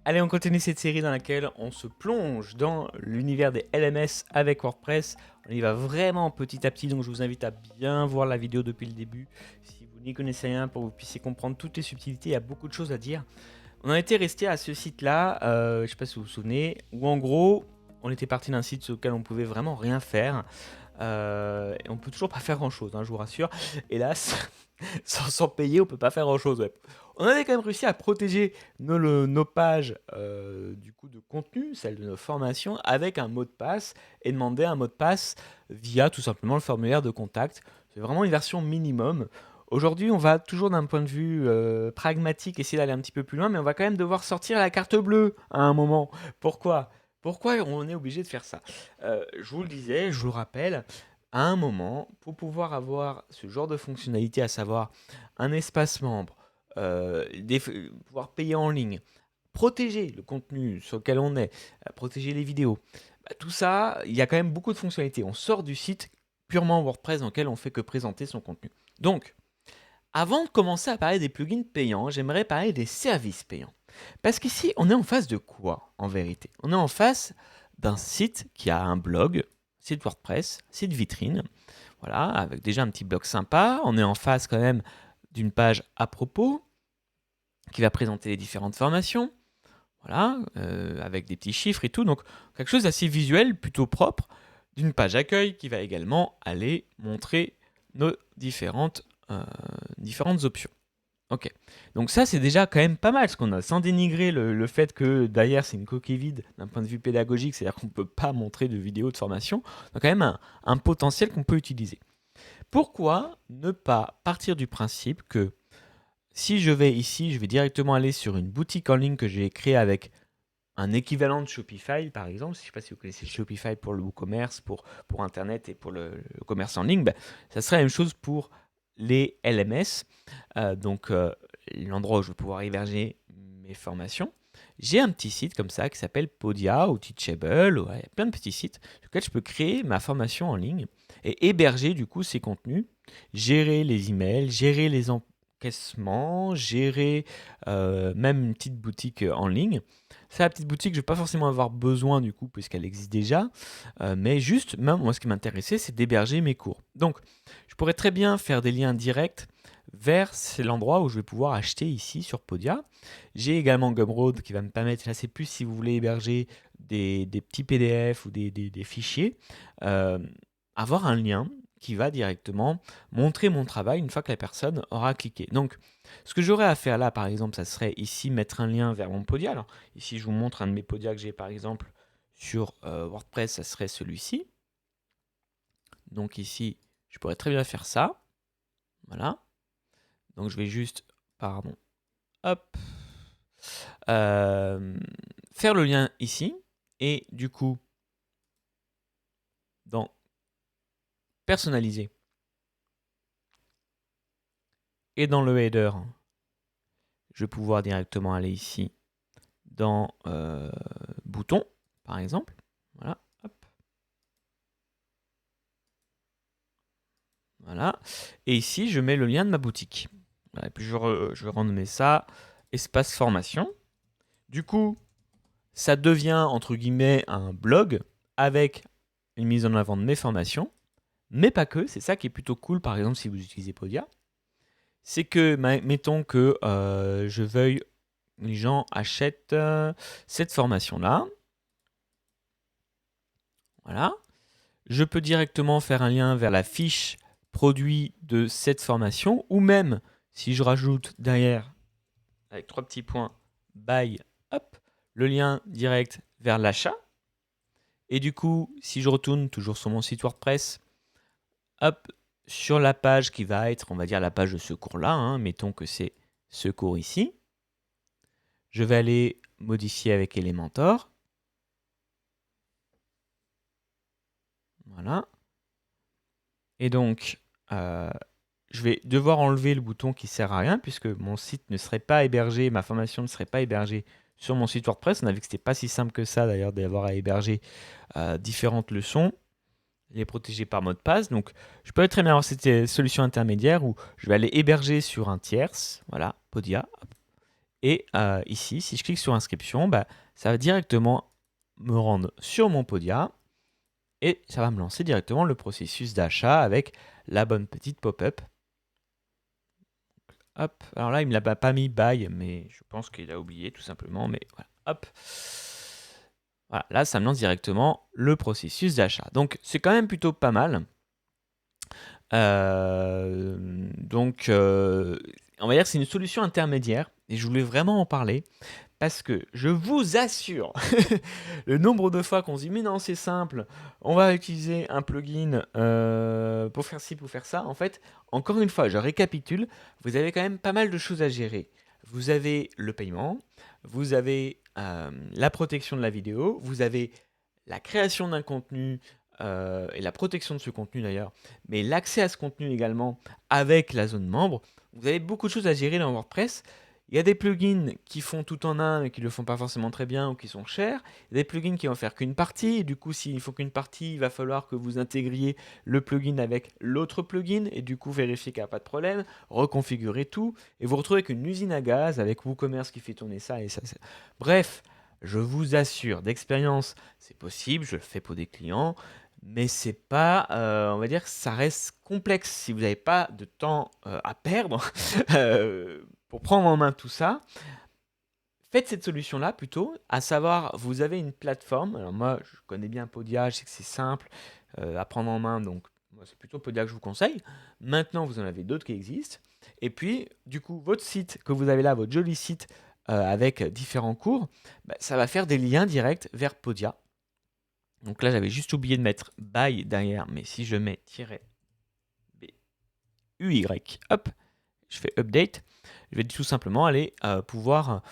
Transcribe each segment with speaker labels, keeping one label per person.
Speaker 1: Allez, on continue cette série dans laquelle on se plonge dans l'univers des LMS avec WordPress. On y va vraiment petit à petit, donc je vous invite à bien voir la vidéo depuis le début. Si vous n'y connaissez rien, pour que vous puissiez comprendre toutes les subtilités, il y a beaucoup de choses à dire. On en était resté à ce site-là, je ne sais pas si vous vous souvenez, où en gros, on était parti d'un site sur lequel on pouvait vraiment rien faire. Et on peut toujours pas faire grand-chose, je vous rassure. Hélas, sans payer, on peut pas faire grand-chose. Ouais. On avait quand même réussi à protéger nos pages du coup de contenu, celles de nos formations, avec un mot de passe et demander un mot de passe via tout simplement le formulaire de contact. C'est vraiment une version minimum. Aujourd'hui, on va toujours d'un point de vue pragmatique essayer d'aller un petit peu plus loin, mais on va quand même devoir sortir la carte bleue à un moment. Pourquoi on est obligé de faire ça? Je vous le disais, je vous le rappelle, à un moment, pour pouvoir avoir ce genre de fonctionnalité, à savoir un espace membre, pouvoir payer en ligne, protéger le contenu sur lequel on est, protéger les vidéos, tout ça, il y a quand même beaucoup de fonctionnalités. On sort du site purement WordPress dans lequel on fait que présenter son contenu. Donc, avant de commencer à parler des plugins payants, j'aimerais parler des services payants. Parce qu'ici, on est en face de quoi en vérité? On est en face d'un site qui a un blog, site WordPress, site vitrine, voilà, avec déjà un petit blog sympa. On est en face quand même d'une page à propos qui va présenter les différentes formations, voilà, avec des petits chiffres et tout. Donc quelque chose d'assez visuel, plutôt propre, d'une page accueil qui va également aller montrer nos différentes options. Ok, donc ça c'est déjà quand même pas mal ce qu'on a, sans dénigrer le fait que derrière c'est une coquille vide d'un point de vue pédagogique, c'est-à-dire qu'on ne peut pas montrer de vidéos de formation, on a quand même un potentiel qu'on peut utiliser. Pourquoi ne pas partir du principe que si je vais ici, je vais directement aller sur une boutique en ligne que j'ai créée avec un équivalent de Shopify, par exemple, je ne sais pas si vous connaissez Shopify pour le WooCommerce, pour Internet et pour le commerce en ligne, ça serait la même chose pour les LMS, donc l'endroit où je vais pouvoir héberger mes formations. J'ai un petit site comme ça qui s'appelle Podia ou Teachable, ouais, il y a plein de petits sites sur lesquels je peux créer ma formation en ligne et héberger du coup ces contenus, gérer les emails, gérer les encaissements, gérer même une petite boutique en ligne. Ça, la petite boutique, je ne vais pas forcément avoir besoin du coup, puisqu'elle existe déjà, mais juste, même moi, ce qui m'intéressait, c'est d'héberger mes cours. Donc, je pourrais très bien faire des liens directs vers l'endroit où je vais pouvoir acheter ici sur Podia. J'ai également Gumroad qui va me permettre, là c'est plus si vous voulez héberger des petits PDF ou des fichiers, euh, avoir un lien qui va directement montrer mon travail une fois que la personne aura cliqué. Donc, ce que j'aurais à faire là, par exemple, ça serait ici mettre un lien vers mon Podia. Alors, ici, je vous montre un de mes Podia que j'ai, par exemple, sur WordPress, ça serait celui-ci. Donc ici, je pourrais très bien faire ça. Voilà. Donc je vais juste, pardon, hop, faire le lien ici. Et du coup, dans personnaliser et dans le header, je vais pouvoir directement aller ici dans bouton, par exemple. Voilà, hop. Voilà. Et ici, je mets le lien de ma boutique. Voilà, et puis je vais renommer ça espace formation. Du coup, ça devient entre guillemets un blog avec une mise en avant de mes formations, mais pas que. C'est ça qui est plutôt cool, par exemple, si vous utilisez Podia. C'est que, mettons que je veuille, les gens achètent cette formation-là. Voilà. Je peux directement faire un lien vers la fiche produit de cette formation, ou même si je rajoute derrière, avec 3 petits points, buy, hop, le lien direct vers l'achat. Et du coup, si je retourne toujours sur mon site WordPress, hop, sur la page qui va être, on va dire, la page de ce cours-là, mettons que c'est ce cours ici, je vais aller modifier avec Elementor. Voilà. Et donc, je vais devoir enlever le bouton qui sert à rien puisque mon site ne serait pas hébergé, ma formation ne serait pas hébergée sur mon site WordPress. On a vu que c'était pas si simple que ça d'ailleurs d'avoir à héberger différentes leçons, les protéger par mot de passe. Donc, je peux très bien avoir cette solution intermédiaire où je vais aller héberger sur un tierce, voilà, Podia, Et ici, si je clique sur inscription, bah, ça va directement me rendre sur mon Podia et ça va me lancer directement le processus d'achat avec la bonne petite pop-up. Hop, alors là, il ne me l'a pas mis buy, mais je pense qu'il a oublié tout simplement. Mais voilà, hop. Voilà, là, ça me lance directement le processus d'achat. Donc, c'est quand même plutôt pas mal. Donc, on va dire que c'est une solution intermédiaire et je voulais vraiment en parler parce que je vous assure, le nombre de fois qu'on se dit mais non c'est simple, on va utiliser un plugin pour faire ci, pour faire ça. En fait, encore une fois, je récapitule, vous avez quand même pas mal de choses à gérer. Vous avez le paiement, vous avez la protection de la vidéo, vous avez la création d'un contenu et la protection de ce contenu d'ailleurs, mais l'accès à ce contenu également avec la zone membre. Vous avez beaucoup de choses à gérer dans WordPress. Il y a des plugins qui font tout en un mais qui ne le font pas forcément très bien ou qui sont chers. Il y a des plugins qui vont faire qu'une partie. Et du coup, s'il ne faut qu'une partie, il va falloir que vous intégriez le plugin avec l'autre plugin et du coup vérifier qu'il n'y a pas de problème, reconfigurer tout et vous retrouvez qu'une usine à gaz avec WooCommerce qui fait tourner ça et ça. Bref, je vous assure, d'expérience, c'est possible, je le fais pour des clients, mais c'est pas, on va dire, ça reste complexe si vous n'avez pas de temps à perdre pour prendre en main tout ça. Faites cette solution-là plutôt, à savoir, vous avez une plateforme. Alors moi, je connais bien Podia, je sais que c'est simple à prendre en main, donc moi, c'est plutôt Podia que je vous conseille. Maintenant, vous en avez d'autres qui existent. Et puis, du coup, votre site que vous avez là, votre joli site avec différents cours, bah, ça va faire des liens directs vers Podia. Donc là, j'avais juste oublié de mettre by derrière, mais si je mets -uy, hop, je fais update, je vais tout simplement aller pouvoir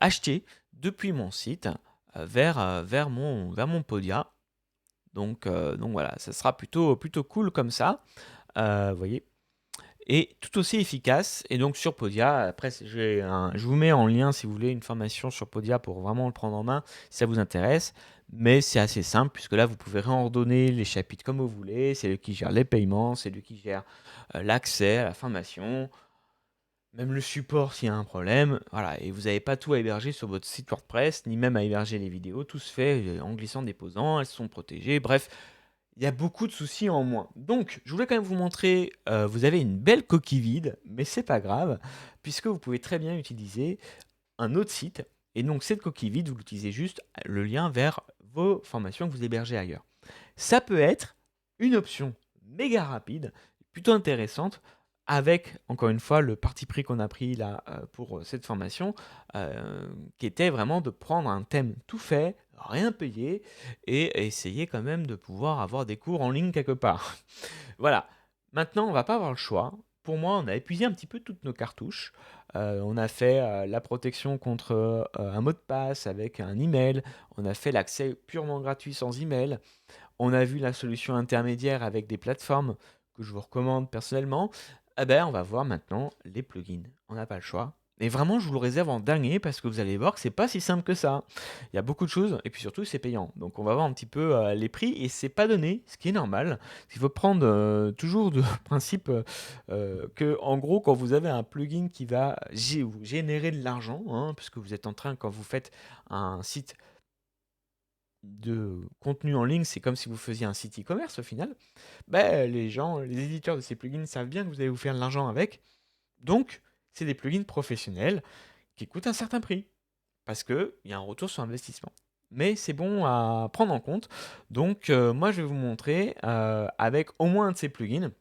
Speaker 1: acheter depuis mon site vers mon Podia. Donc voilà, ça sera plutôt cool comme ça, vous voyez. Et tout aussi efficace. Et donc sur Podia, après, je vous mets en lien si vous voulez une formation sur Podia pour vraiment le prendre en main si ça vous intéresse. Mais c'est assez simple puisque là, vous pouvez réordonner les chapitres comme vous voulez. C'est lui qui gère les paiements, c'est lui qui gère l'accès à la formation, même le support s'il y a un problème. Voilà, et vous n'avez pas tout à héberger sur votre site WordPress, ni même à héberger les vidéos. Tout se fait en glissant, déposant, elles sont protégées. Bref, il y a beaucoup de soucis en moins. Donc, je voulais quand même vous montrer, vous avez une belle coquille vide, mais c'est pas grave, puisque vous pouvez très bien utiliser un autre site. Et donc, cette coquille vide, vous l'utilisez juste le lien vers vos formations que vous hébergez ailleurs. Ça peut être une option méga rapide, plutôt intéressante, avec, encore une fois, le parti pris qu'on a pris là pour cette formation, qui était vraiment de prendre un thème tout fait, rien payé, et essayer quand même de pouvoir avoir des cours en ligne quelque part. Voilà. Maintenant, on va pas avoir le choix. Pour moi, on a épuisé un petit peu toutes nos cartouches. On a fait la protection contre un mot de passe avec un email. On a fait l'accès purement gratuit sans email. On a vu la solution intermédiaire avec des plateformes que je vous recommande personnellement. Eh ben, on va voir maintenant les plugins. On n'a pas le choix. Et vraiment, je vous le réserve en dernier parce que vous allez voir que c'est pas si simple que ça. Il y a beaucoup de choses et puis surtout c'est payant. Donc on va voir un petit peu les prix et c'est pas donné, ce qui est normal. Il faut prendre toujours de principe que en gros quand vous avez un plugin qui va vous générer de l'argent, hein, puisque vous êtes en train quand vous faites un site de contenu en ligne, c'est comme si vous faisiez un site e-commerce au final. Ben, les gens, les éditeurs de ces plugins savent bien que vous allez vous faire de l'argent avec. Donc, c'est des plugins professionnels qui coûtent un certain prix parce qu'il y a un retour sur investissement. Mais c'est bon à prendre en compte. Donc, moi, je vais vous montrer avec au moins un de ces plugins.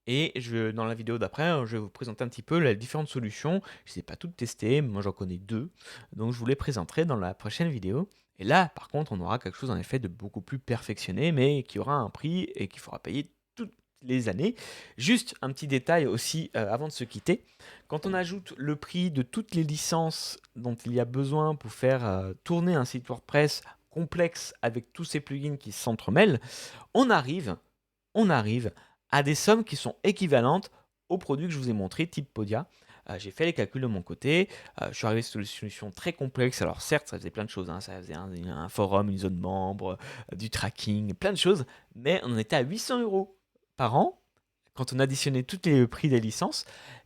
Speaker 1: Et dans la vidéo d'après, je vais vous présenter un petit peu les différentes solutions. Je ne les ai pas toutes testées, moi j'en connais deux. Donc je vous les présenterai dans la prochaine vidéo. Et là, par contre, on aura quelque chose en effet de beaucoup plus perfectionné, mais qui aura un prix et qu'il faudra payer toutes les années. Juste un petit détail aussi avant de se quitter. Quand on ajoute le prix de toutes les licences dont il y a besoin pour faire tourner un site WordPress complexe avec tous ces plugins qui s'entremêlent, on arrive à des sommes qui sont équivalentes aux produits que je vous ai montrés, type Podia. J'ai fait les calculs de mon côté. Je suis arrivé sur une solution très complexe. Alors certes, ça faisait plein de choses, hein. Ça faisait un forum, une zone membre, du tracking, plein de choses. Mais on était à 800 € par an quand on additionnait tous les prix des licences.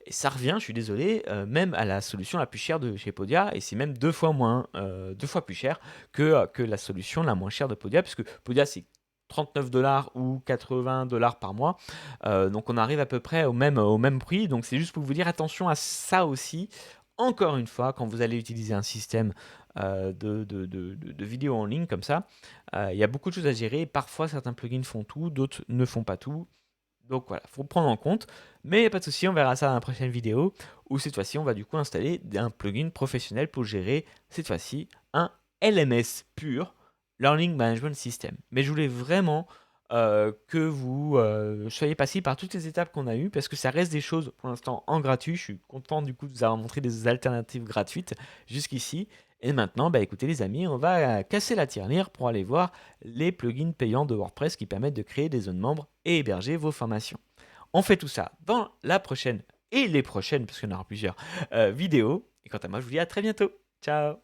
Speaker 1: Et ça revient, je suis désolé, même à la solution la plus chère de chez Podia, et c'est même 2 fois moins, 2 fois plus cher que la solution la moins chère de Podia, puisque Podia, c'est 39 $ ou 80 $ par mois. Donc on arrive à peu près au même prix. Donc c'est juste pour vous dire attention à ça aussi. Encore une fois, quand vous allez utiliser un système de vidéo en ligne comme ça, il y a beaucoup de choses à gérer. Parfois, certains plugins font tout, d'autres ne font pas tout. Donc voilà, faut prendre en compte. Mais y a pas de souci, on verra ça dans la prochaine vidéo, où cette fois-ci, on va du coup installer un plugin professionnel pour gérer, cette fois-ci, un LMS pur, Learning Management System. Mais je voulais vraiment que vous soyez passé par toutes les étapes qu'on a eues, parce que ça reste des choses pour l'instant en gratuit. Je suis content du coup de vous avoir montré des alternatives gratuites jusqu'ici. Et maintenant, bah écoutez les amis, on va casser la tirelire pour aller voir les plugins payants de WordPress qui permettent de créer des zones membres et héberger vos formations. On fait tout ça dans la prochaine et les prochaines, parce qu'il y en aura plusieurs, vidéos. Et quant à moi, je vous dis à très bientôt. Ciao!